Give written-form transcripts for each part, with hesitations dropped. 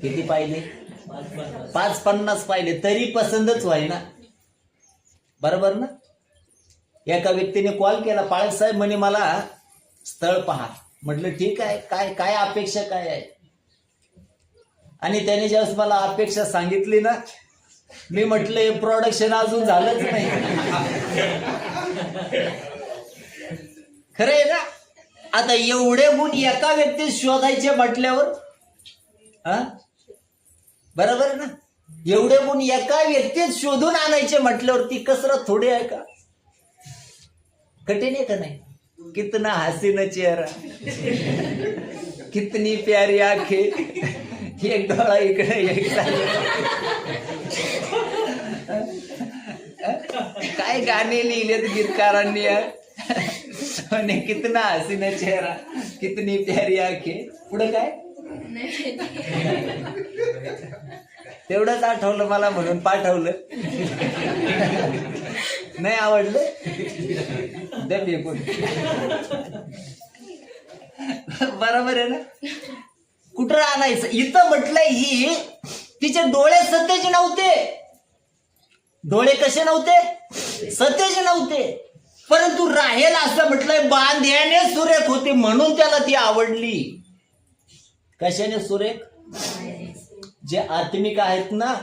किती पाहिले? 5-50 पाहिले तरी पसंतच व्हायना. बरोबर ना? एका व्यक्तीने कॉल केला, पाळक साहेब म्हणे मला स्थळ पहा. म्हटलं ठीक आहे, काय काय अपेक्षा काय आहे? आणि त्याने ज्यावेळेस मला अपेक्षा सांगितली ना, मी म्हटलं हे प्रोडक्शन अजून झालंच नाही. खरं आहे ना? आता एवढे गुण एका व्यक्तीत शोधायचे म्हटल्यावर बरोबर ना? एवढे गुण एका व्यक्तीत शोधून आणायचे म्हटल्यावर ती कसरत थोडी आहे का? कठीण आहे का नाही? कितना हसीन चेहरा, कितनी प्यारी आंखें, एक डोळा इकडे एक काय गाणे लिहिलेत गीतकारांनी यार. कितना हसीन चेहरा, कितनी प्यारी आंखें. पुढे काय? तेवढंच आठवलं मला म्हणून पाठवलं. नाही आवडलं दे फेकून. बरोबर आहे ना? कुठं आणायचं? इथं म्हटलंय ही तिचे डोळे सतेज नव्हते. डोळे कसे नव्हते? सतेज नव्हते. परंतु राहेल असं म्हटलंय बांध्याने सुरेख होती म्हणून त्याला ती आवडली. कशाने सुरेख? जे आत्मिक आहेत ना,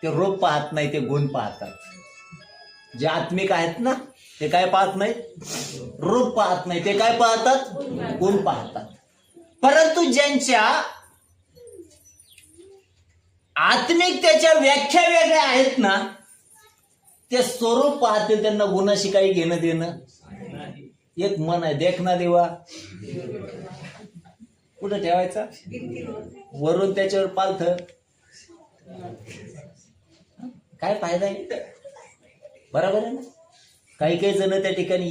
ते रूप पाहत नाही, ते गुण पाहतात. जे आत्मिक आहेत ना ते काय पाहत नाही? रूप पाहत नाही, ते काय पाहतात? गुण पाहतात. परंतु ज्यांच्या आत्मिकतेच्या व्याख्या वेगळ्या आहेत ना, ते स्वरूप पाहतील, त्यांना गुणाशी काही घेणं देणं. एक मन आहे, देखना देवा कुठं ठेवायचा? वरून त्याच्यावर पालथ. काय फायदा आहे? बरोबर आहे ना? काही काही जण त्या ठिकाणी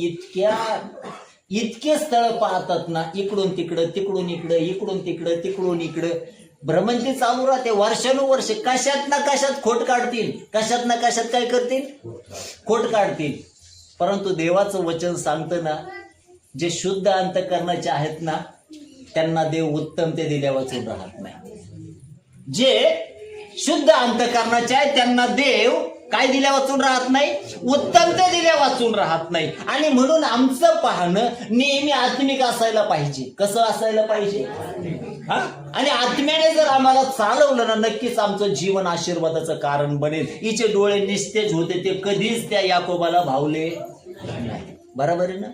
इतके स्थळ पाहतात ना, इकडून तिकडं, तिकडून इकडं, इकडून तिकडं, तिकडून इकडं. भ्रमंती चालू राहते वर्षानुवर्ष. कशात ना कशात खोट काढतील, कशात ना कशात काय करतील? खोट काढतील. परंतु देवाचं वचन सांगतं ना, जे शुद्ध अंतःकरणाचे आहेत ना, त्यांना देव उत्तम ते दिल्या वाचून राहत नाही. जे शुद्ध अंतःकरणाचे आहेत त्यांना देव काय दिल्या वाचून राहत नाही? उत्तम ते दिल्या वाचून राहत नाही. आणि म्हणून आमचं पाहणं नेहमी आत्मिक असायला पाहिजे. कसं असायला पाहिजे? आणि आत्म्याने जर आम्हाला चालवलं ना, नक्कीच आमचं जीवन आशीर्वादाचं कारण बनेल. हिचे डोळे निस्तेज होते, ते कधीच त्या याकोबाला भावले नाही. बरोबर आहे ना?